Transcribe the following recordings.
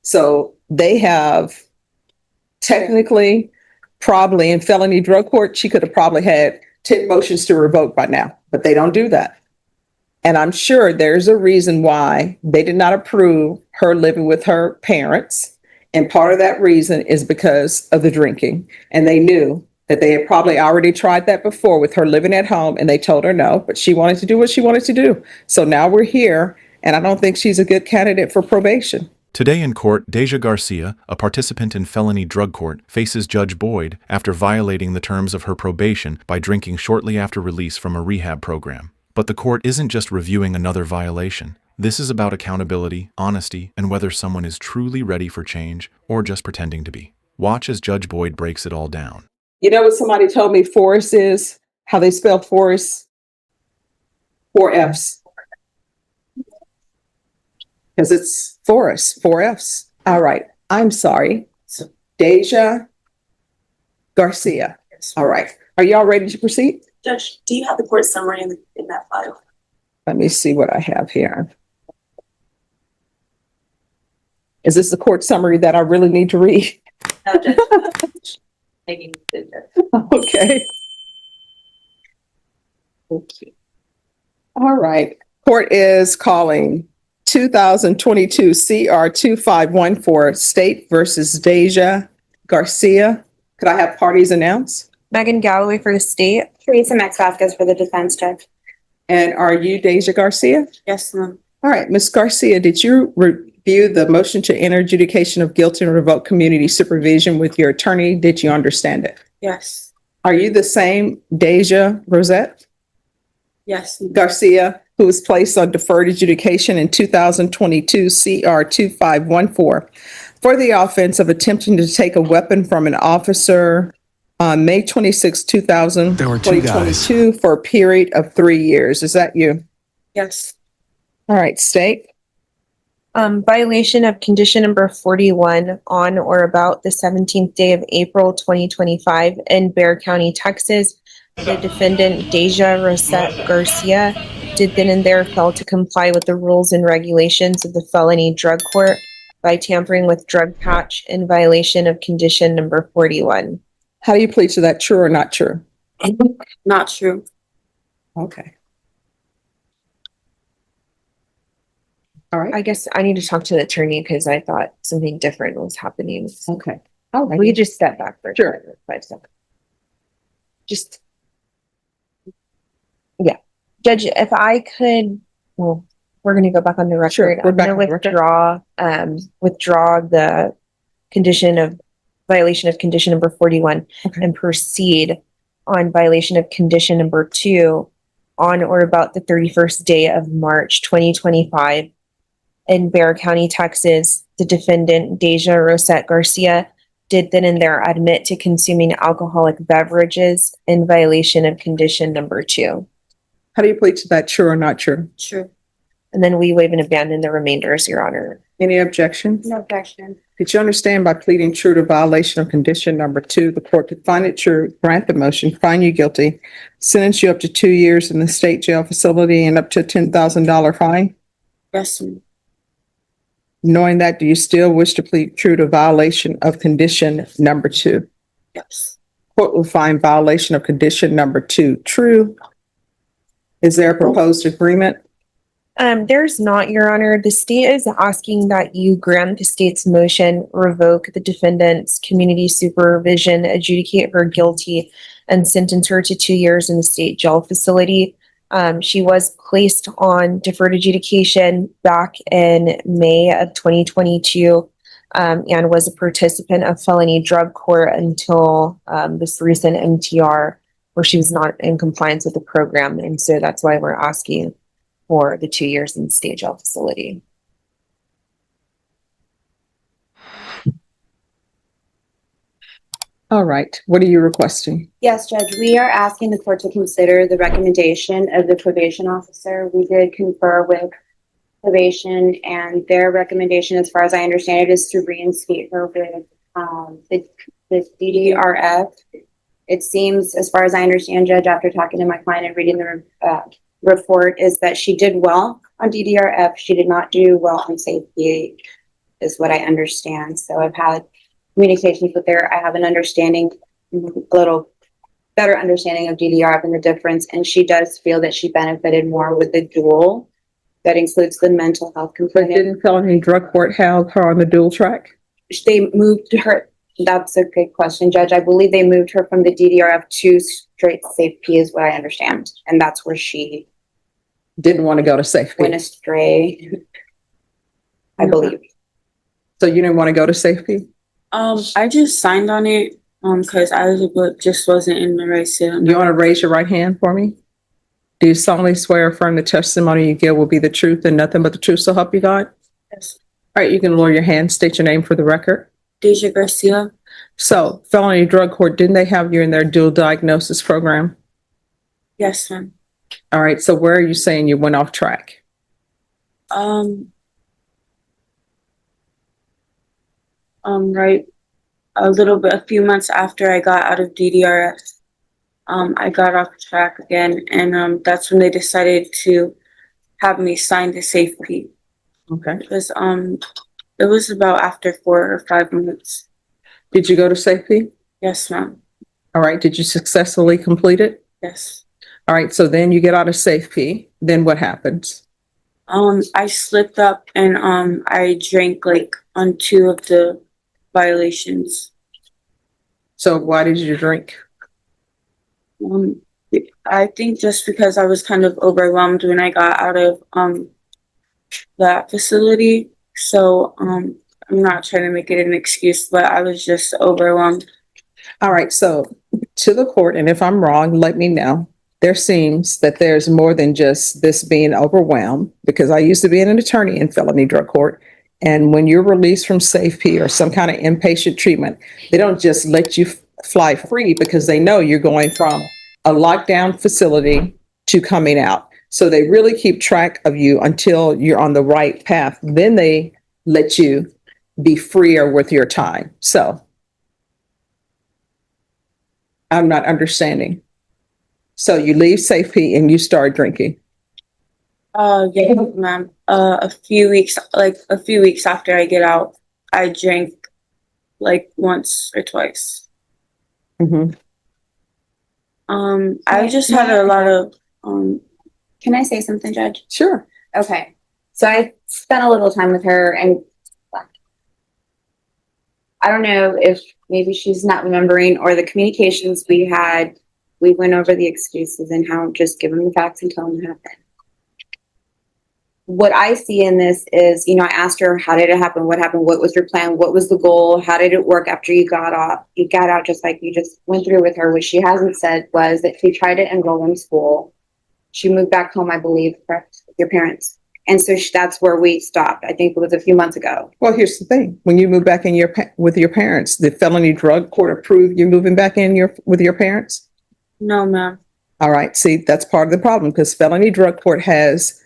So they have technically, probably in felony drug court, she could have probably had 10 motions to revoke by now, but they don't do that. And I'm sure there's a reason why they did not approve her living with her parents. And part of that reason is because of the drinking. And they knew that they had probably already tried that before with her living at home, and they told her no, but she wanted to do what she wanted to do. So now we're here, and I don't think she's a good candidate for probation. Today in court, Deja Garcia, a participant in felony drug court, faces Judge Boyd after violating the terms of her probation by drinking shortly after release from a rehab program. But the court isn't just reviewing another violation. This is about accountability, honesty, and whether someone is truly ready for change or just pretending to be. Watch as Judge Boyd breaks it all down. You know what somebody told me Forrest is? How they spell Forrest? 4 F's. Because it's Forrest, 4 F's. All right. I'm sorry. Deja Garcia. All right. Are y'all ready to proceed? Judge, do you have the court summary in that file? Let me see what I have here. Is this the court summary that I really need to read? No, Judge. Okay. Okay. All right. Court is calling 2022 CR 2514 State versus Deja Garcia. Could I have parties announced? Megan Galloway for the state. Teresa Max Vasquez for the defense, Judge. And are you Deja Garcia? Yes, ma'am. All right, Ms. Garcia, did you review the motion to enter adjudication of guilt and revoke community supervision with your attorney? Did you understand it? Yes. Are you the same Deja Rosette Yes. Garcia who was placed on deferred adjudication in 2022 CR 2514 for the offense of attempting to take a weapon from an officer on May 26, 2022 for a period of 3 years? Is that you? Yes. All right, state. Violation of condition number 41 on or about the 17th day of April 2025 in Bexar County, Texas. The defendant, Deja Rosette Garcia, did then and there fail to comply with the rules and regulations of the felony drug court by tampering with drug patch in violation of condition number 41. How do you plead to that? True or not true? Not true. Okay. All right. I guess I need to talk to the attorney because I thought something different was happening. Okay. All right. We could just step back for Sure. 5 seconds. Just, yeah. Judge, if I could, well, we're going to go back on the record. Sure, we're I'm back going on to the record. withdraw the condition of violation of condition number 41 Okay. and proceed on violation of condition number 2 on or about the 31st day of March 2025 in Bexar County, Texas. The defendant, Deja Rosette Garcia, did then and there admit to consuming alcoholic beverages in violation of condition number 2. How do you plead to that? True or not true? True. And then we waive and abandon the remainders, Your Honor. Any objections? No objection. Did you understand by pleading true to violation of condition number 2, the court could find it true, grant the motion, find you guilty, sentence you up to 2 years in the state jail facility and up to a $10,000 fine? Yes, ma'am. Knowing that, do you still wish to plead true to violation of condition number 2? Yes. Court will find violation of condition number 2 true. Is there a proposed agreement? There's not, Your Honor. The state is asking that you grant the state's motion, revoke the defendant's community supervision, adjudicate her guilty, and sentence her to 2 years in the state jail facility. She was placed on deferred adjudication back in May of 2022 and was a participant of felony drug court until this recent MTR where she was not in compliance with the program. And so that's why we're asking for the 2 years in the state jail facility. All right. What are you requesting? Yes, Judge, we are asking the court to consider the recommendation of the probation officer. We did confer with probation, and their recommendation, as far as I understand it, is to reinstate her with the DDRF. It seems, as far as I understand, Judge, after talking to my client and reading the report, is that she did well on DDRF. She did not do well on safety. is what I understand. So I've had communications with her. I have an understanding, a little better understanding of DDRF and the difference. And she does feel that she benefited more with the dual. That includes the mental health But component. didn't felony drug court have her on the dual track? They moved her. That's a good question, Judge. I believe they moved her from the DDRF to straight safe P is what I understand. And that's where she Didn't want to go to safe went P. astray, I believe. So you didn't want to go to safe P? I just signed on it, cause just wasn't in the right state. You want to raise your right hand for me? Do you solemnly swear or affirm the testimony you give will be the truth and nothing but the truth, so help you God? Yes. All right, you can lower your hand, state your name for the record. Deja Garcia. So felony drug court, didn't they have you in their dual diagnosis program? Yes, ma'am. All right, so where are you saying you went off track? Right, a few months after I got out of DDRF, I got off track again, and that's when they decided to have me sign the safety. Okay. It was about after 4 or 5 months. Did you go to safe P? Yes, ma'am. All right, did you successfully complete it? Yes. All right, so then you get out of safe P, then what happens? I slipped up and I drank like on 2 of the violations. So why did you drink? I think just because I was kind of overwhelmed when I got out of that facility. So I'm not trying to make it an excuse, but I was just overwhelmed. All right, so to the court, and if I'm wrong, let me know. There seems that there's more than just this being overwhelmed, because I used to be an attorney in felony drug court. And when you're released from safe P or some kind of inpatient treatment, they don't just let you fly free because they know you're going from a lockdown facility to coming out. So they really keep track of you until you're on the right path. Then they let you be freer with your time. So I'm not understanding. So you leave safe P and you start drinking. Yeah, ma'am. A few weeks after I get out, I drank like once or twice. Mm-hmm. I just had a lot of Can I say something, Judge? Sure. Okay. So I spent a little time with her, and I don't know if maybe she's not remembering, or the communications we had, we went over the excuses and how just give them the facts and tell them what happened. What I see in this is, I asked her, how did it happen? What happened? What was your plan? What was the goal? How did it work after you got off? You got out just like you just went through with her. What she hasn't said was that she tried to enroll in school. She moved back home, I believe, correct, with your parents. And so that's where we stopped. I think it was a few months ago. Well, here's the thing. When you move back in with your parents, the felony drug court approved you moving back in with your parents? no, ma'am. All right. See, that's part of the problem, because felony drug court has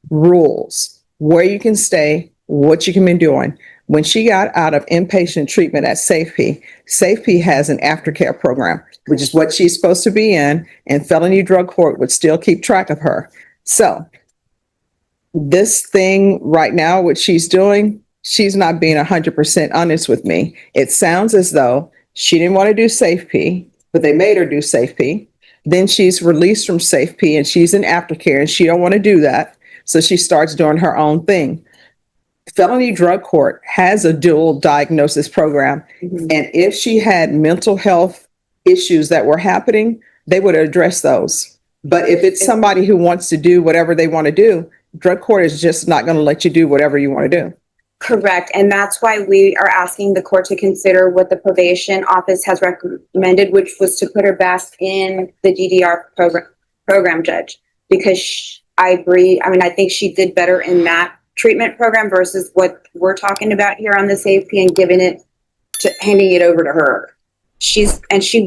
rules where you can stay, what you can be doing. When she got out of inpatient treatment at Safe P has an aftercare program, which is what she's supposed to be in, and felony drug court would still keep track of her. So this thing right now, what she's doing, she's not being 100% honest with me. It sounds as though she didn't want to do Safe P, but they made her do Safe P. Then she's released from Safe P and she's in aftercare and she don't want to do that. So she starts doing her own thing. Felony drug court has a dual diagnosis program. Mhm. And if she had mental health issues that were happening, they would address those. But if it's somebody who wants to do whatever they want to do, drug court is just not going to let you do whatever you want to do. Correct. And that's why we are asking the court to consider what the probation office has recommended, which was to put her back in the program, Judge, because I agree. I mean, I think she did better in that treatment program versus what we're talking about here on the safety and handing it over to her. She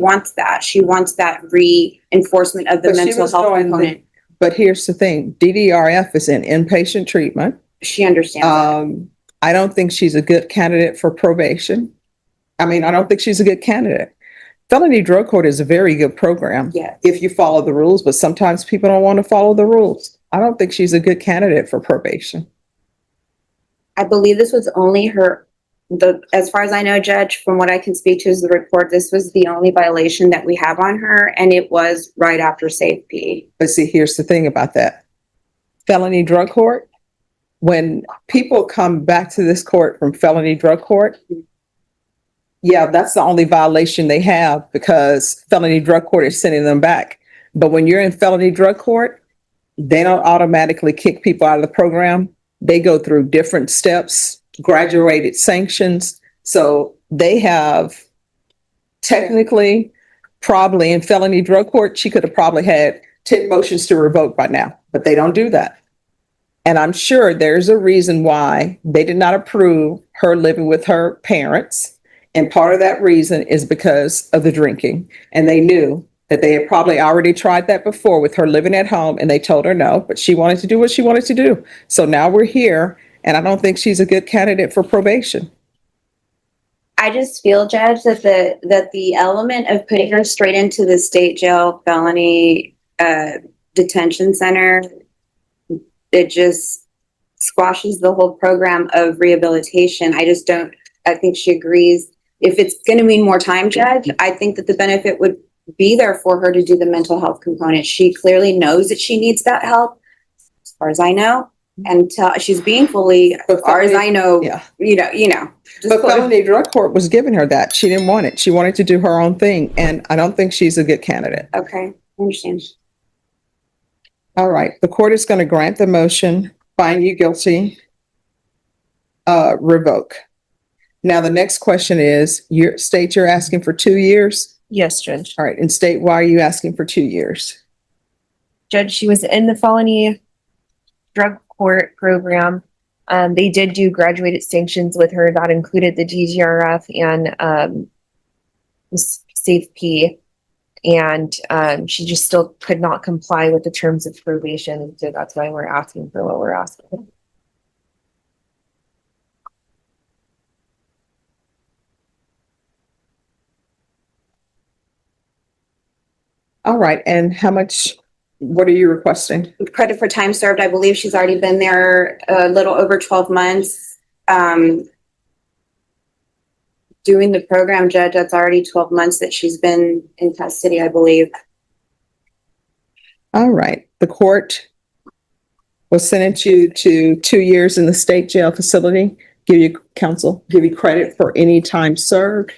wants that. She wants that reinforcement of the But she mental was health doing component. But here's the thing, DDRF is in inpatient treatment. She understands that. I don't think she's a good candidate for probation. I mean, I don't think she's a good candidate. Felony drug court is a very good program. Yes. If you follow the rules, but sometimes people don't want to follow the rules. I don't think she's a good candidate for probation. I believe this was only as far as I know, Judge, from what I can speak to is the report, this was the only violation that we have on her, and it was right after safety. But see, here's the thing about that. Felony drug court, when people come back to this court from felony drug court, yeah, that's the only violation they have because felony drug court is sending them back. But when you're in felony drug court, they don't automatically kick people out of the program. They go through different steps, graduated sanctions. So they have technically, probably in felony drug court, she could have probably had 10 motions to revoke by now, but they don't do that. And I'm sure there's a reason why they did not approve her living with her parents. And part of that reason is because of the drinking. And they knew that they had probably already tried that before with her living at home, and they told her no, but she wanted to do what she wanted to do. So now we're here, and I don't think she's a good candidate for probation. I just feel, Judge, that the element of putting her straight into the state jail felony detention center, it just squashes the whole program of rehabilitation. I think she agrees. If it's going to mean more time, Judge, I think that the benefit would be there for her to do the mental health component. She clearly knows that she needs that help, as far as I know, and she's being fully, as far as I know, Yeah. you know. But felony drug court was giving her that. She didn't want it. She wanted to do her own thing. And I don't think she's a good candidate. Okay, I understand. All right. The court is going to grant the motion, find you guilty, revoke. Now, the next question is, you're asking for 2 years? Yes, Judge. All right. And state, why are you asking for 2 years? Judge, she was in the felony drug court program. They did do graduated sanctions with her. That included the DDRF and safety. And she just still could not comply with the terms of probation. So that's why we're asking for what we're asking. All right. And what are you requesting? Credit for time served. I believe she's already been there a little over 12 months. Doing the program, Judge, that's already 12 months that she's been in custody, I believe. All right. The court will sentence you to 2 years in the state jail facility, give you credit for any time served.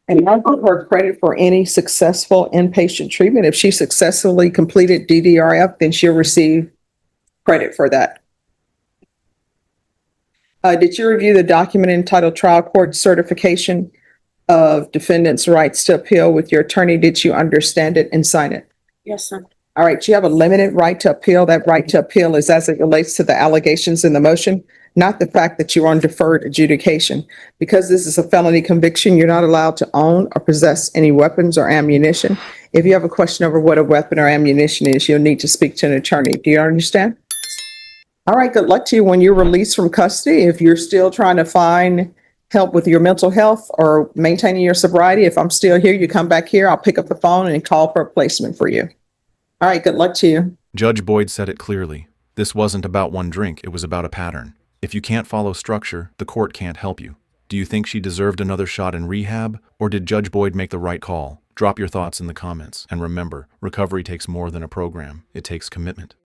And not give her credit for any successful inpatient treatment. If she successfully completed DDRF, then she'll receive credit for that. Did you review the document entitled Trial Court Certification of Defendant's Rights to Appeal with your attorney? Did you understand it and sign it? Yes, sir. All right. You have a limited right to appeal. That right to appeal is as it relates to the allegations in the motion, not the fact that you're on deferred adjudication. Because this is a felony conviction, you're not allowed to own or possess any weapons or ammunition. If you have a question over what a weapon or ammunition is, you'll need to speak to an attorney. Do you understand? All right. Good luck to you when you're released from custody. If you're still trying to find help with your mental health or maintaining your sobriety, if I'm still here, you come back here, I'll pick up the phone and call for a placement for you. All right. Good luck to you. Judge Boyd said it clearly. This wasn't about one drink. It was about a pattern. If you can't follow structure, the court can't help you. Do you think she deserved another shot in rehab, or did Judge Boyd make the right call? Drop your thoughts in the comments. And remember, recovery takes more than a program. It takes commitment.